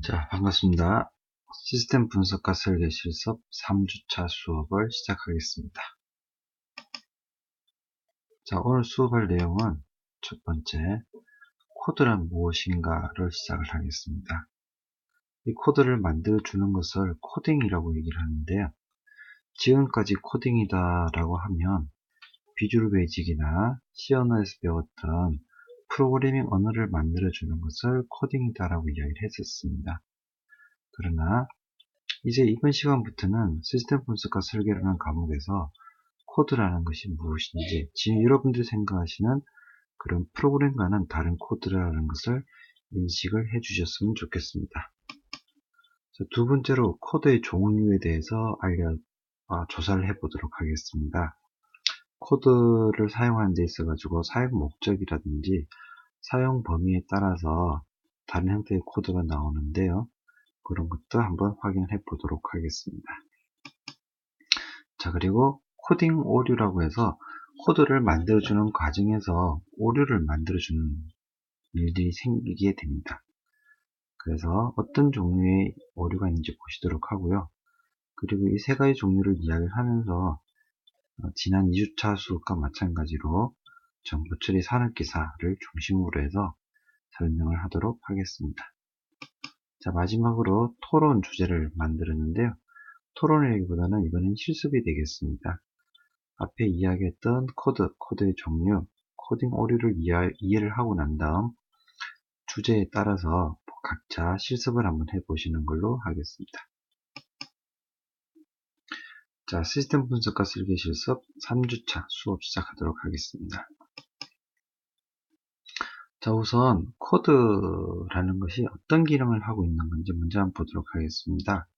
자, 반갑습니다. 시스템 분석과 설계 실습 3주차 수업을 시작하겠습니다. 자, 오늘 수업할 내용은 첫 번째, 코드란 무엇인가를 시작을 하겠습니다. 이 코드를 만들어주는 것을 코딩이라고 얘기를 하는데요. 지금까지 코딩이다 라고 하면 비주얼 베이직이나 C 언어에서 배웠던 프로그래밍 언어를 만들어주는 것을 코딩이다 라고 이야기를 했었습니다. 그러나 이제 이번 시간부터는 시스템 분석과 설계라는 과목에서 코드라는 것이 무엇인지, 지금 여러분들이 생각하시는 그런 프로그램과는 다른 코드라는 것을 인식을 해 주셨으면 좋겠습니다. 자, 두 번째로 코드의 종류에 대해서 조사를 해 보도록 하겠습니다. 코드를 사용하는 데 있어 가지고 사용 목적이라든지 사용 범위에 따라서 다른 형태의 코드가 나오는데요. 그런 것도 한번 확인해 보도록 하겠습니다. 자, 그리고 코딩 오류라고 해서 코드를 만들어주는 과정에서 오류를 만들어주는 일들이 생기게 됩니다. 그래서 어떤 종류의 오류가 있는지 보시도록 하고요. 그리고 이 세 가지 종류를 이야기를 하면서 지난 2주차 수업과 마찬가지로 정보 처리 산업기사를 중심으로 해서 설명을 하도록 하겠습니다. 자, 마지막으로 토론 주제를 만들었는데요. 토론이라기보다는 이거는 실습이 되겠습니다. 앞에 이야기했던 코드의 종류, 코딩 오류를 이해를 하고 난 다음 주제에 따라서 각자 실습을 한번 해보시는 걸로 하겠습니다. 자, 시스템 분석과 설계 실습 3주차 수업 시작하도록 하겠습니다. 자, 우선 코드라는 것이 어떤 기능을 하고 있는 건지 먼저 한번 보도록 하겠습니다.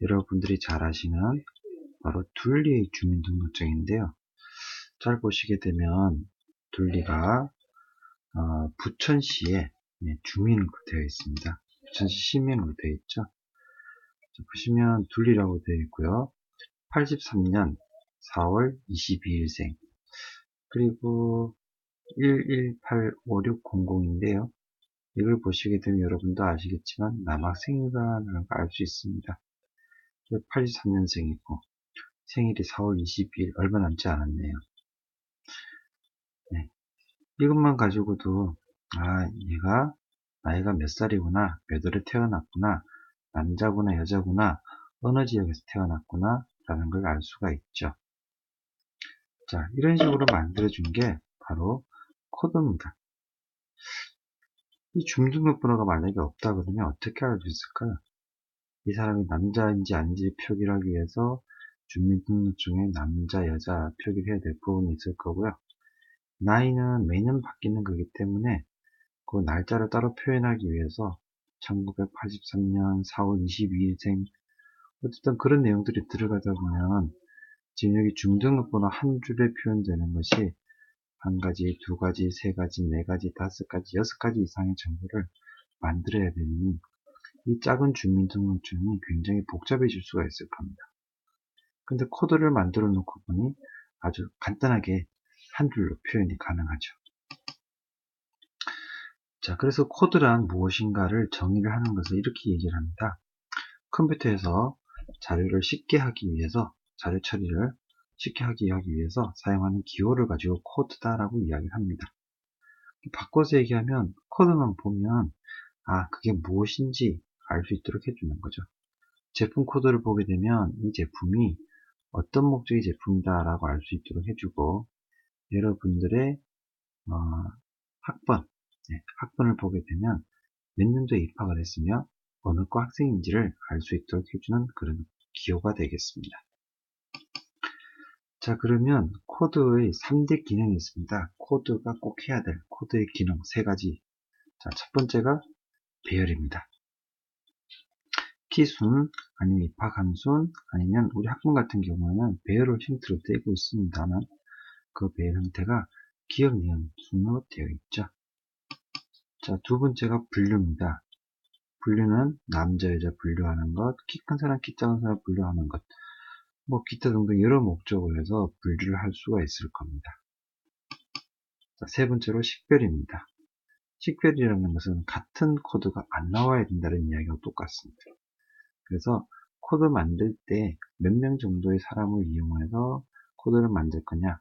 여러분들이 잘 아시는 바로 둘리의 주민등록증인데요. 잘 보시게 되면 둘리가 부천시에 주민으로 되어 있습니다. 부천시 시민으로 되어 있죠. 자, 보시면 둘리라고 되어 있고요. 83년 4월 22일생 그리고 1185600인데요. 이걸 보시게 되면 여러분도 아시겠지만 남학생이라는 걸 알 수 있습니다. 83년생이고 생일이 4월 22일 얼마 남지 않았네요. 네. 이것만 가지고도 얘가 나이가 몇 살이구나, 몇 월에 태어났구나, 남자구나, 여자구나, 어느 지역에서 태어났구나 라는 걸 알 수가 있죠. 자, 이런 식으로 만들어준 게 바로 코드입니다. 이 주민등록번호가 만약에 없다 그러면 어떻게 알 수 있을까요? 이 사람이 남자인지 아닌지 표기를 하기 위해서 주민등록증에 남자, 여자 표기를 해야 될 부분이 있을 거고요. 나이는 매년 바뀌는 거기 때문에 그 날짜를 따로 표현하기 위해서 1983년 4월 22일생 어쨌든 그런 내용들이 들어가다 보면 지금 여기 주민등록번호 한 줄에 표현되는 것이 한 가지, 두 가지, 세 가지, 네 가지, 다섯 가지, 여섯 가지 이상의 정보를 만들어야 되니 이 작은 주민등록증이 굉장히 복잡해질 수가 있을 겁니다. 근데 코드를 만들어 놓고 보니 아주 간단하게 한 줄로 표현이 가능하죠. 자, 그래서 코드란 무엇인가를 정의를 하는 것을 이렇게 얘기를 합니다. 컴퓨터에서 자료를 쉽게 하기 위해서, 자료 처리를 쉽게 하기 위해서 사용하는 기호를 가지고 코드다라고 이야기를 합니다. 바꿔서 얘기하면 코드만 보면 그게 무엇인지 알 수 있도록 해주는 거죠. 제품 코드를 보게 되면 이 제품이 어떤 목적의 제품이다 라고 알 수 있도록 해주고 여러분들의 학번을 보게 되면 몇 년도에 입학을 했으며 어느 과 학생인지를 알 수 있도록 해주는 그런 기호가 되겠습니다. 자, 그러면 코드의 3대 기능이 있습니다. 코드가 꼭 해야 될 코드의 기능 3가지. 자, 첫 번째가 배열입니다. 키순, 아니면 입학한 순, 아니면 우리 학번 같은 경우에는 배열을 힌트로 떼고 있습니다만 그 배열 형태가 기억, 니은, 순으로 되어 있죠. 자, 두 번째가 분류입니다. 분류는 남자, 여자 분류하는 것, 키 큰 사람, 키 작은 사람 분류하는 것, 기타 등등 여러 목적을 해서 분류를 할 수가 있을 겁니다. 자, 세 번째로 식별입니다. 시퀄이라는 것은 같은 코드가 안 나와야 된다는 이야기와 똑같습니다. 그래서 코드 만들 때 몇 명 정도의 사람을 이용해서 코드를 만들 거냐,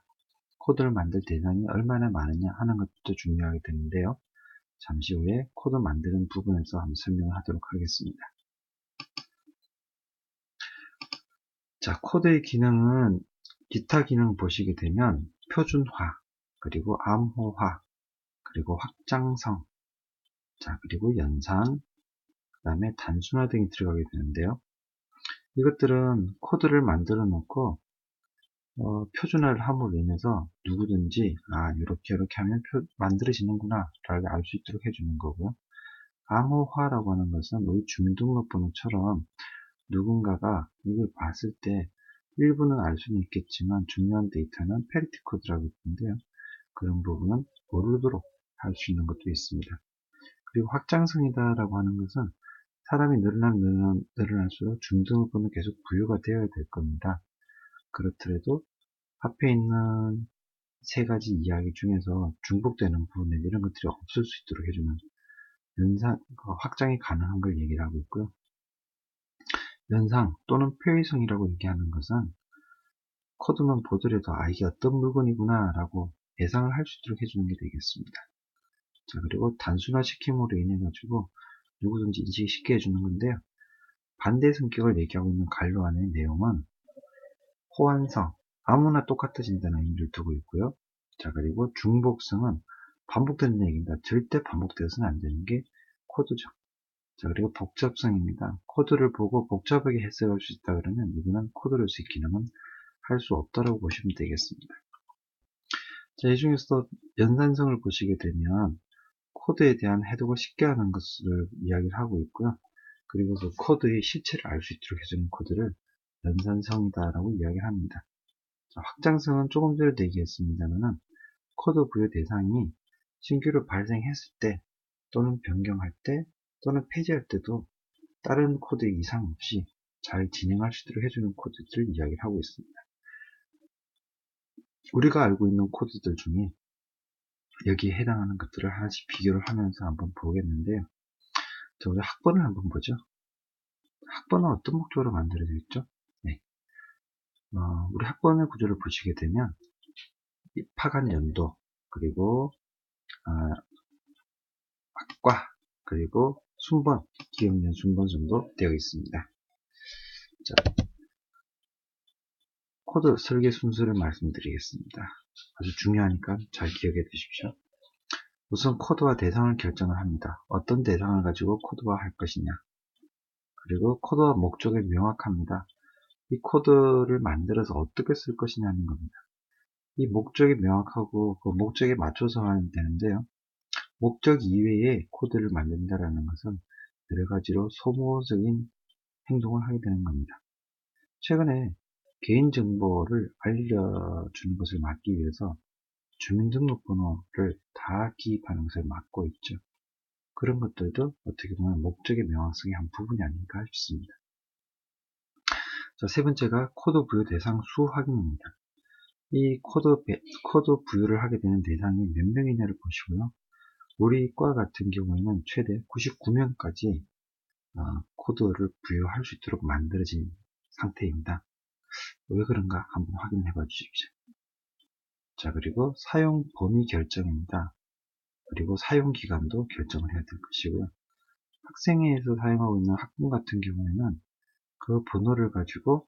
코드를 만들 대상이 얼마나 많으냐 하는 것도 중요하게 되는데요. 잠시 후에 코드 만드는 부분에서 한번 설명을 하도록 하겠습니다. 자, 코드의 기능은 기타 기능 보시게 되면 표준화, 그리고 암호화, 그리고 확장성, 자, 그리고 연산, 그 다음에 단순화 등이 들어가게 되는데요. 이것들은 코드를 만들어 놓고 표준화를 함으로 인해서 누구든지 이렇게 하면 만들어지는구나 라고 알 수 있도록 해주는 거고요. 암호화라고 하는 것은 우리 주민등록번호처럼 누군가가 이걸 봤을 때 일부는 알 수는 있겠지만 중요한 데이터는 페리티 코드라고 있는데요. 그런 부분은 모르도록 할 수 있는 것도 있습니다. 그리고 확장성이다라고 하는 것은 사람이 늘어날수록 주민등록번호는 계속 부여가 되어야 될 겁니다. 그렇더라도 앞에 있는 세 가지 이야기 중에서 중복되는 부분 이런 것들이 없을 수 있도록 해주는 확장이 가능한 걸 얘기를 하고 있고요. 연상 또는 표의성이라고 얘기하는 것은 코드만 보더라도 이게 어떤 물건이구나 라고 예상을 할 수 있도록 해주는 게 되겠습니다. 자, 그리고 단순화시킴으로 인해 가지고 누구든지 인식이 쉽게 해주는 건데요. 반대 성격을 얘기하고 있는 관로 안의 내용은 호환성, 아무나 똑같아진다는 의미를 두고 있고요. 자, 그리고 중복성은 반복되는 얘기입니다. 절대 반복되어서는 안 되는 게 코드죠. 자, 그리고 복잡성입니다. 코드를 보고 복잡하게 해석할 수 있다 그러면 이거는 코드로서의 기능은 할 수 없다고 보시면 되겠습니다. 자, 이 중에서도 연산성을 보시게 되면 코드에 대한 해독을 쉽게 하는 것을 이야기를 하고 있고요. 그리고 그 코드의 실체를 알 수 있도록 해주는 코드를 연산성이다라고 이야기를 합니다. 자, 확장성은 조금 전에 얘기했습니다만 코드 부여 대상이 신규로 발생했을 때 또는 변경할 때 또는 폐지할 때도 다른 코드 이상 없이 잘 진행할 수 있도록 해주는 코드들을 이야기를 하고 있습니다. 우리가 알고 있는 코드들 중에 여기에 해당하는 것들을 하나씩 비교를 하면서 한번 보겠는데요. 자, 우리 학번을 한번 보죠. 학번은 어떤 목적으로 만들어져 있죠? 네. 우리 학번의 구조를 보시게 되면 입학한 연도, 그리고 학과, 그리고 순번, 기억년 순번 정도 되어 있습니다. 자, 코드 설계 순서를 말씀드리겠습니다. 아주 중요하니까 잘 기억해 두십시오. 우선 코드와 대상을 결정을 합니다. 어떤 대상을 가지고 코드화 할 것이냐. 그리고 코드와 목적이 명확합니다. 이 코드를 만들어서 어떻게 쓸 것이냐는 겁니다. 이 목적이 명확하고 그 목적에 맞춰서 하면 되는데요. 목적 이외에 코드를 만든다는 것은 여러 가지로 소모적인 행동을 하게 되는 겁니다. 최근에 개인정보를 알려주는 것을 막기 위해서 주민등록번호를 다 기입하는 것을 막고 있죠. 그런 것들도 어떻게 보면 목적의 명확성의 한 부분이 아닌가 싶습니다. 자, 세 번째가 코드 부여 대상 수 확인입니다. 이 코드 부여를 하게 되는 대상이 몇 명이냐를 보시고요. 우리 과 같은 경우에는 최대 99명까지 코드를 부여할 수 있도록 만들어진 상태입니다. 왜 그런가 한번 확인해 봐 주십시오. 자, 그리고 사용 범위 결정입니다. 그리고 사용 기간도 결정을 해야 될 것이고요. 학생회에서 사용하고 있는 학번 같은 경우에는 그 번호를 가지고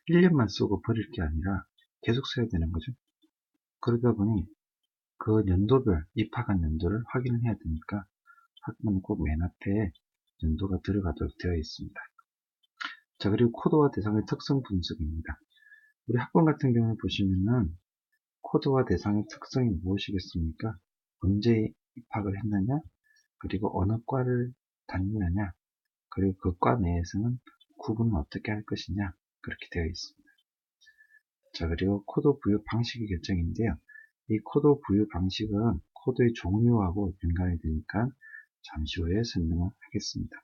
1년만 쓰고 버릴 게 아니라 계속 써야 되는 거죠. 그러다 보니 그 연도별, 입학한 연도를 확인을 해야 되니까 학번은 꼭 맨 앞에 연도가 들어가도록 되어 있습니다. 자, 그리고 코드와 대상의 특성 분석입니다. 우리 학번 같은 경우에 보시면은 코드와 대상의 특성이 무엇이겠습니까? 언제 입학을 했느냐, 그리고 어느 과를 다니느냐, 그리고 그 과 내에서는 구분을 어떻게 할 것이냐, 그렇게 되어 있습니다. 자, 그리고 코드 부여 방식의 결정인데요. 이 코드 부여 방식은 코드의 종류하고 연관이 되니까 잠시 후에 설명을 하겠습니다.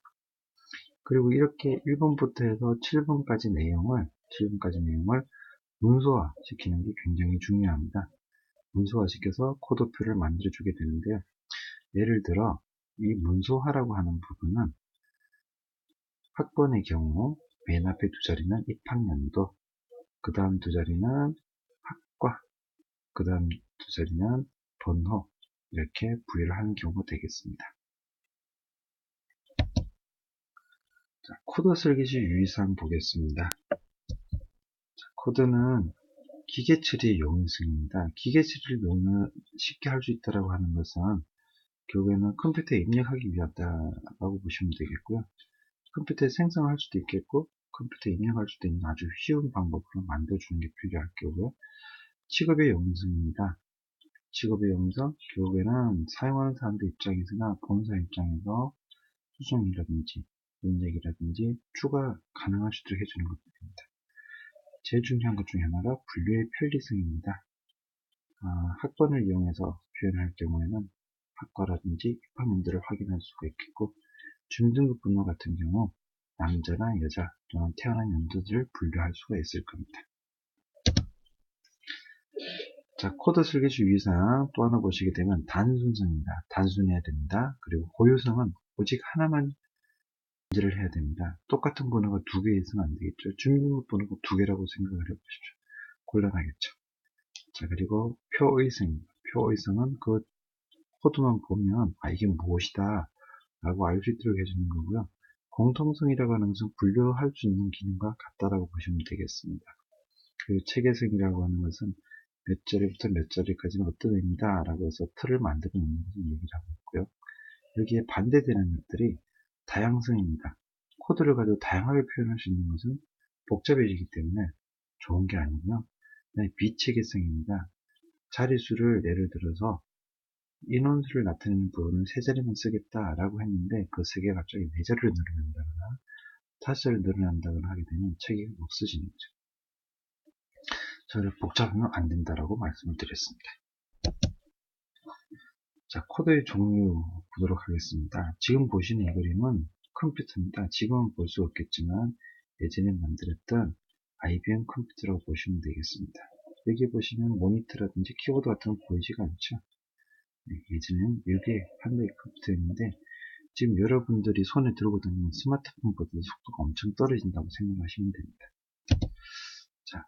그리고 이렇게 1번부터 해서 7번까지 내용을 문서화 시키는 게 굉장히 중요합니다. 문서화 시켜서 코드표를 만들어 주게 되는데요. 예를 들어 이 문서화라고 하는 부분은 학번의 경우 맨 앞에 두 자리는 입학연도, 그 다음 두 자리는 학과, 그 다음 두 자리는 번호, 이렇게 부여를 하는 경우가 되겠습니다. 자, 코드 설계시 유의사항 보겠습니다. 자, 코드는 기계 처리의 용이성입니다. 기계 처리를 쉽게 할 수 있다고 하는 것은 결국에는 컴퓨터에 입력하기 위하다라고 보시면 되겠고요. 컴퓨터에 생성할 수도 있겠고 컴퓨터에 입력할 수도 있는 아주 쉬운 방법으로 만들어주는 게 필요할 거고요. 취급의 용이성입니다. 직업의 용이성, 결국에는 사용하는 사람들 입장에서나 본사 입장에서 수정이라든지 문제기라든지 추가 가능할 수도 해주는 것들입니다. 제일 중요한 것 중에 하나가 분류의 편리성입니다. 학번을 이용해서 표현할 경우에는 학과라든지 입학연도를 확인할 수가 있겠고 주민등록 번호 같은 경우 남자나 여자 또는 태어난 연도들을 분류할 수가 있을 겁니다. 자, 코드 설계시 유의사항 또 하나 보시게 되면 단순성입니다. 단순해야 됩니다. 그리고 고유성은 오직 하나만 인지를 해야 됩니다. 똑같은 번호가 두 개 있으면 안 되겠죠. 주민등록번호가 두 개라고 생각을 해보십시오. 곤란하겠죠. 자, 그리고 표의성입니다. 표의성은 그 코드만 보면 이게 무엇이다 라고 알 수 있도록 해주는 거고요. 공통성이라고 하는 것은 분류할 수 있는 기능과 같다라고 보시면 되겠습니다. 그리고 체계성이라고 하는 것은 몇 자리부터 몇 자리까지는 어떤 의미다 라고 해서 틀을 만들어 놓는 것을 얘기를 하고 있고요. 여기에 반대되는 것들이 다양성입니다. 코드를 가지고 다양하게 표현할 수 있는 것은 복잡해지기 때문에 좋은 게 아니고요. 비체계성입니다. 자릿수를 예를 들어서 인원수를 나타내는 부분은 세 자리만 쓰겠다라고 했는데 그 세 개가 갑자기 네 자리를 늘어난다거나 다섯 자리를 늘어난다거나 하게 되면 체계가 없어지는 거죠. 저를 복잡하면 안 된다라고 말씀을 드렸습니다. 자, 코드의 종류 보도록 하겠습니다. 지금 보시는 이 그림은 컴퓨터입니다. 지금은 볼 수 없겠지만 예전에 만들었던 IBM 컴퓨터라고 보시면 되겠습니다. 여기 보시면 모니터라든지 키보드 같은 건 보이지가 않죠. 예전에는 이게 판도의 컴퓨터였는데 지금 여러분들이 손에 들고 다니는 스마트폰보다 속도가 엄청 떨어진다고 생각하시면 됩니다. 자,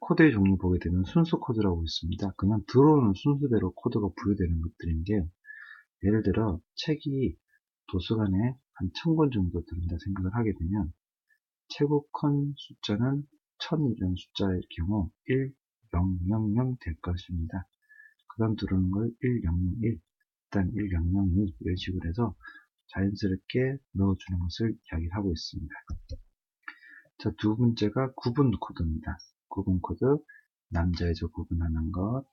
코드의 종류 보게 되면 순수 코드라고 있습니다. 그냥 들어오는 순서대로 코드가 부여되는 것들인데요. 예를 들어 책이 도서관에 한 1000권 정도 들은다 생각을 하게 되면 최고컨 숫자는 1000이라는 숫자일 경우 1000 될 것입니다. 그 다음 들어오는 걸 1001, 일단 1002 이런 식으로 해서 자연스럽게 넣어주는 것을 이야기하고 있습니다. 자, 두 번째가 구분 코드입니다. 구분 코드, 남자, 여자 구분하는 것,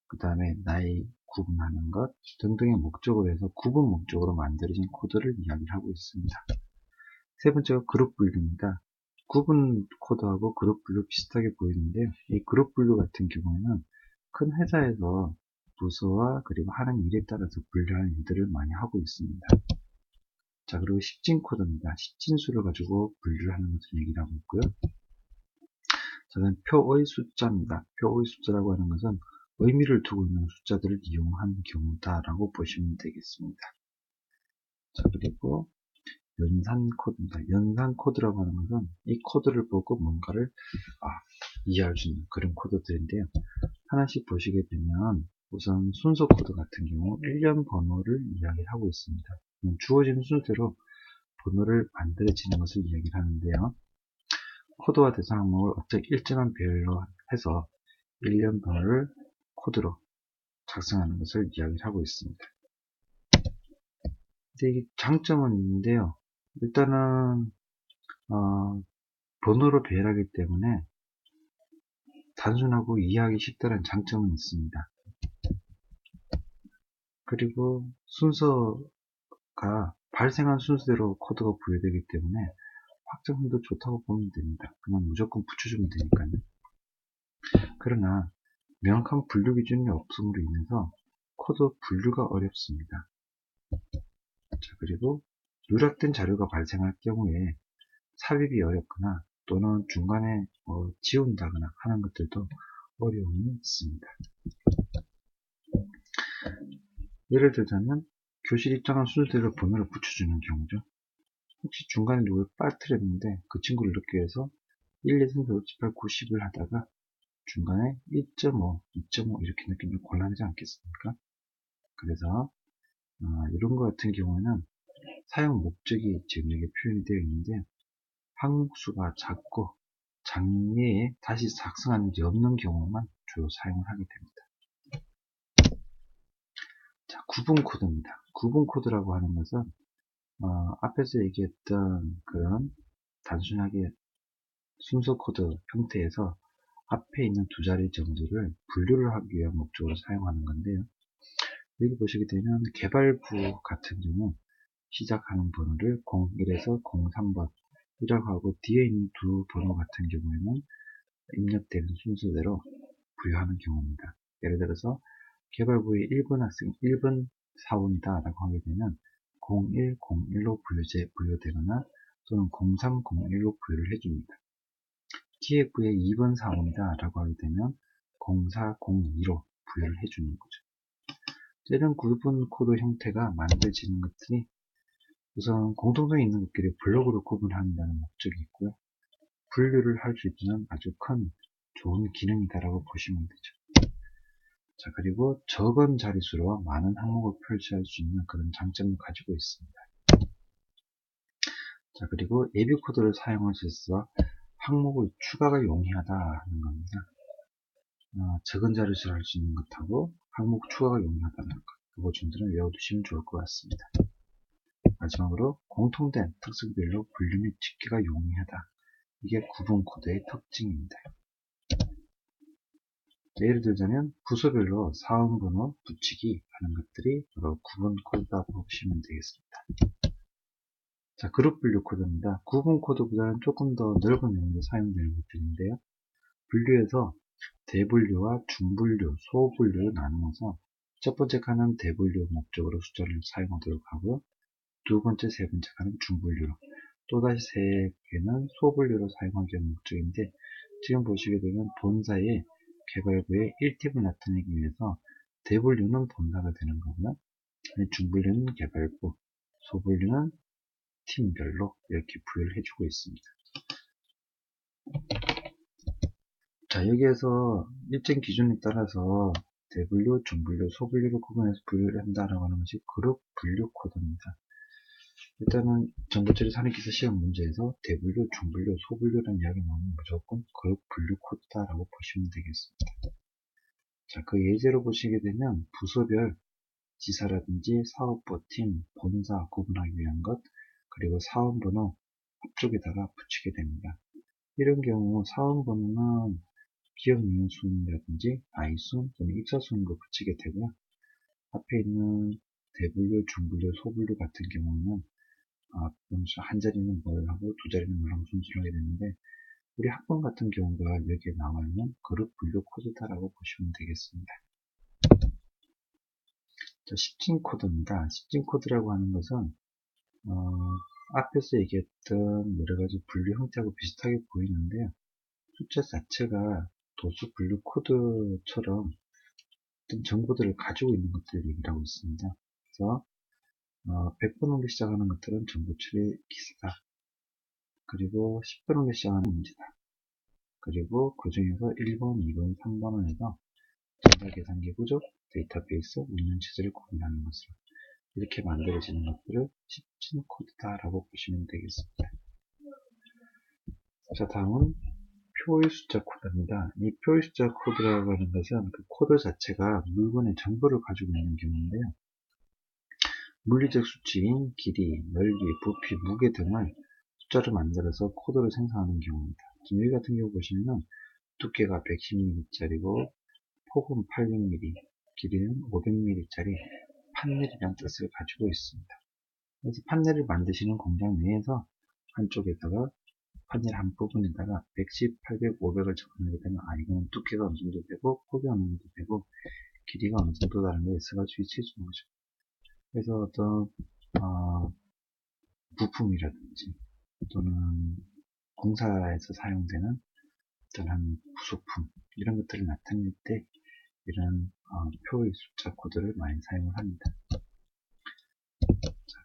그 다음에 나이 구분하는 것 등등의 목적으로 해서 구분 목적으로 만들어진 코드를 이야기하고 있습니다. 세 번째가 그룹 분류입니다. 구분 코드하고 그룹 분류 비슷하게 보이는데요. 이 그룹 분류 같은 경우에는 큰 회사에서 부서와 그리고 하는 일에 따라서 분류하는 일들을 많이 하고 있습니다. 자, 그리고 십진 코드입니다. 십진수를 가지고 분류를 하는 것을 얘기를 하고 있고요. 저는 표의 숫자입니다. 표의 숫자라고 하는 것은 의미를 두고 있는 숫자들을 이용한 경우다라고 보시면 되겠습니다. 자, 그리고 연산 코드입니다. 연산 코드라고 하는 것은 이 코드를 보고 뭔가를 이해할 수 있는 그런 코드들인데요. 하나씩 보시게 되면 우선 순서 코드 같은 경우 1년 번호를 이야기하고 있습니다. 주어지는 순서대로 번호를 만들어지는 것을 이야기를 하는데요. 코드와 대상 항목을 어떤 일정한 배열로 해서 1년 번호를 코드로 작성하는 것을 이야기를 하고 있습니다. 근데 이게 장점은 있는데요. 일단은 번호로 배열하기 때문에 단순하고 이해하기 쉽다는 장점은 있습니다. 그리고 순서가 발생한 순서대로 코드가 부여되기 때문에 확정성도 좋다고 보면 됩니다. 그냥 무조건 붙여주면 되니까요. 그러나 명확한 분류 기준이 없음으로 인해서 코드 분류가 어렵습니다. 자, 그리고 누락된 자료가 발생할 경우에 삽입이 어렵거나 또는 중간에 지운다거나 하는 것들도 어려움이 있습니다. 예를 들자면 교실 입장한 순서대로 번호를 붙여주는 경우죠. 혹시 중간에 누굴 빠뜨렸는데 그 친구를 넣기 위해서 1, 2, 3, 4, 5, 6, 7, 8, 9, 10을 하다가 중간에 1.5, 2.5 이렇게 넣기는 곤란하지 않겠습니까? 그래서 이런 것 같은 경우에는 사용 목적이 지금 여기 표현이 되어 있는데 항목수가 작고 장례에 다시 작성한 게 없는 경우만 주로 사용을 하게 됩니다. 자, 구분 코드입니다. 구분 코드라고 하는 것은 앞에서 얘기했던 그런 단순하게 순서 코드 형태에서 앞에 있는 두 자리 정도를 분류를 하기 위한 목적으로 사용하는 건데요. 여기 보시게 되면 개발부 같은 경우 시작하는 번호를 01에서 03번 이라고 하고 뒤에 있는 두 번호 같은 경우에는 입력되는 순서대로 부여하는 경우입니다. 예를 들어서 개발부의 1번 학생 1번 사원이다 라고 하게 되면 0101로 부여되거나 또는 0301로 부여를 해줍니다. 기획부의 2번 사원이다 라고 하게 되면 0402로 부여를 해주는 거죠. 이런 구분 코드 형태가 만들어지는 것들이 우선 공통점이 있는 것들이 블록으로 구분한다는 목적이 있고요. 분류를 할 수 있는 아주 큰 좋은 기능이다라고 보시면 되죠. 자, 그리고 적은 자릿수로 많은 항목을 표시할 수 있는 그런 장점을 가지고 있습니다. 자, 그리고 예비 코드를 사용할 수 있어 항목의 추가가 용이하다 하는 겁니다. 적은 자릿수를 할 수 있는 것하고 항목 추가가 용이하다는 것. 그 점들은 외워두시면 좋을 것 같습니다. 마지막으로 공통된 특성별로 분류 및 집계가 용이하다. 이게 구분 코드의 특징입니다. 예를 들자면 부서별로 사원번호 붙이기 하는 것들이 바로 구분 코드라고 보시면 되겠습니다. 자, 그룹 분류 코드입니다. 구분 코드보다는 조금 더 넓은 의미로 사용되는 것들인데요. 분류에서 대분류와 중분류, 소분류를 나누어서 첫 번째 칸은 대분류 목적으로 숫자를 사용하도록 하고 두 번째, 세 번째 칸은 중분류로 또다시 세 개는 소분류로 사용하기 위한 목적인데 지금 보시게 되면 본사의 개발부의 1팁을 나타내기 위해서 대분류는 본사가 되는 거고요. 중분류는 개발부, 소분류는 팀별로 이렇게 부여를 해주고 있습니다. 자, 여기에서 일정 기준에 따라서 대분류, 중분류, 소분류를 구분해서 분류를 한다라고 하는 것이 그룹 분류 코드입니다. 일단은 정보처리 산업기사 시험 문제에서 대분류, 중분류, 소분류라는 이야기 나오면 무조건 그룹 분류 코드다라고 보시면 되겠습니다. 자, 그 예제로 보시게 되면 부서별 지사라든지 사업부, 팀, 본사 구분하기 위한 것, 그리고 사원번호 앞쪽에다가 붙이게 됩니다. 이런 경우 사원번호는 기업 이용 순이라든지 아이순 또는 입사순으로 붙이게 되고요. 앞에 있는 대분류, 중분류, 소분류 같은 경우는 한 자리는 뭘 하고 두 자리는 뭘 하고 순서를 하게 되는데 우리 학번 같은 경우가 여기에 나와 있는 그룹 분류 코드다라고 보시면 되겠습니다. 자, 10진 코드입니다. 10진 코드라고 하는 것은 앞에서 얘기했던 여러가지 분류 형태하고 비슷하게 보이는데요. 숫자 자체가 도수 분류 코드처럼 어떤 정보들을 가지고 있는 것들을 얘기를 하고 있습니다. 그래서 100번으로 시작하는 것들은 정보처리 기사다. 그리고 10번으로 시작하는 문제다. 그리고 그 중에서 1번, 2번, 3번을 해서 전자 계산기 구조, 데이터베이스, 운영 체제를 구분하는 것으로 이렇게 만들어지는 것들을 10진 코드다라고 보시면 되겠습니다. 자, 다음은 표의 숫자 코드입니다. 이 표의 숫자 코드라고 하는 것은 그 코드 자체가 물건의 정보를 가지고 있는 경우인데요. 물리적 수치인 길이, 넓이, 부피, 무게 등을 숫자를 만들어서 코드를 생성하는 경우입니다. 지금 여기 같은 경우 보시면은 두께가 110mm짜리고 폭은 800mm, 길이는 500mm짜리 판넬이라는 뜻을 가지고 있습니다. 그래서 판넬을 만드시는 공장 내에서 한쪽에다가 판넬 한 부분에다가 110, 800, 500을 적어내게 되면 이거는 두께가 어느 정도 되고 폭이 어느 정도 되고 길이가 어느 정도 다른 걸 써가지고 위치해 주는 거죠. 그래서 어떤 부품이라든지 또는 공사에서 사용되는 어떤 부속품 이런 것들을 나타낼 때 이런 표의 숫자 코드를 많이 사용을 합니다.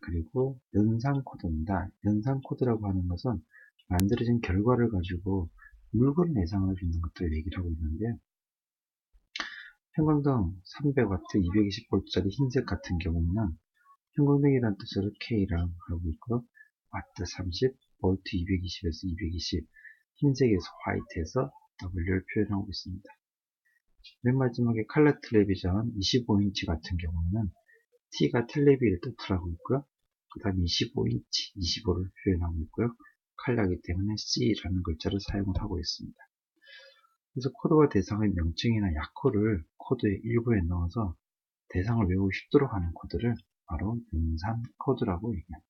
그리고 연산 코드입니다. 연산 코드라고 하는 것은 만들어진 결과를 가지고 물건을 예상할 수 있는 것들을 얘기를 하고 있는데요. 형광등 300W 220V짜리 흰색 같은 경우는 형광등이라는 뜻으로 K라고 하고 있고요. 와트 30, 볼트 220에서 220, 흰색에서 화이트에서 W를 표현하고 있습니다. 맨 마지막에 컬러 텔레비전 25인치 같은 경우는 T가 텔레비를 뜻하고 있고요. 그 다음에 25인치, 25를 표현하고 있고요. 컬러이기 때문에 C라는 글자를 사용을 하고 있습니다. 그래서 코드와 대상의 명칭이나 약호를 코드의 일부에 넣어서 대상을 외우기 쉽도록 하는 코드를 바로 연산 코드라고 얘기합니다.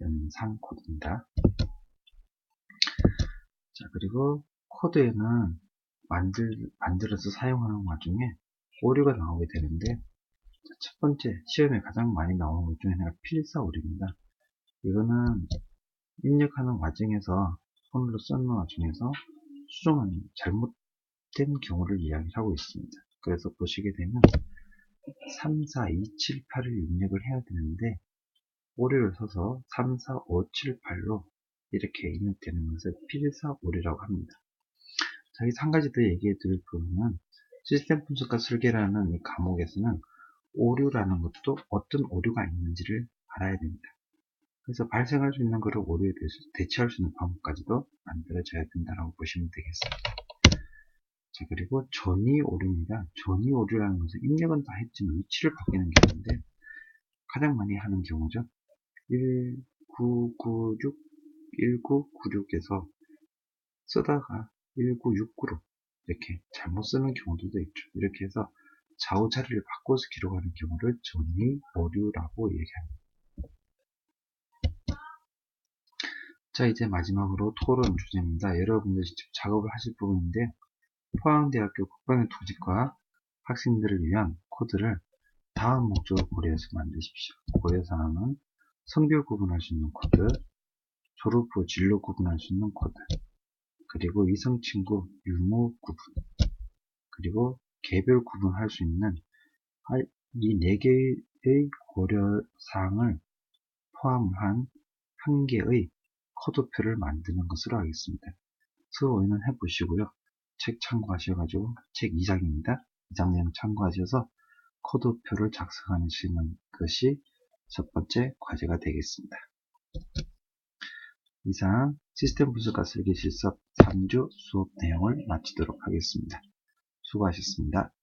연산 코드입니다. 자, 그리고 코드에는 만들어서 사용하는 와중에 오류가 나오게 되는데, 첫 번째 시험에 가장 많이 나오는 것 중에 하나가 필사 오류입니다. 이거는 입력하는 과정에서 손으로 써는 와중에서 수정은 잘못된 경우를 이야기하고 있습니다. 그래서 보시게 되면 3, 4, 2, 7, 8을 입력을 해야 되는데 오류를 써서 3, 4, 5, 7, 8로 이렇게 입력되는 것을 필사 오류라고 합니다. 자, 여기서 한 가지 더 얘기해 드릴 부분은 시스템 분석과 설계라는 이 과목에서는 오류라는 것도 어떤 오류가 있는지를 알아야 됩니다. 그래서 발생할 수 있는 그런 오류에 대해서 대처할 수 있는 방법까지도 만들어져야 된다고 보시면 되겠습니다. 자, 그리고 전위 오류입니다. 전위 오류라는 것은 입력은 다 했지만 위치를 바뀌는 경우인데 가장 많이 하는 경우죠. 1996, 1996에서 쓰다가 1969로 이렇게 잘못 쓰는 경우도 있죠. 이렇게 해서 좌우 자리를 바꿔서 기록하는 경우를 전위 오류라고 얘기합니다. 자, 이제 마지막으로 토론 주제입니다. 여러분들이 직접 작업을 하실 부분인데 포항대학교 국방의 토지과 학생들을 위한 코드를 다음 목적을 고려해서 만드십시오. 고려사항은 성별 구분할 수 있는 코드, 졸업 후 진로 구분할 수 있는 코드, 그리고 이성친구 유무 구분, 그리고 개별 구분할 수 있는 이 4개의 고려사항을 포함한 한 개의 코드표를 만드는 것으로 하겠습니다. 수업은 해보시고요. 책 참고하셔가지고 책 2장입니다. 2장 내용 참고하셔서 코드표를 작성하시는 것이 첫 번째 과제가 되겠습니다. 이상 시스템 분석과 설계 실습 3주 수업 내용을 마치도록 하겠습니다. 수고하셨습니다.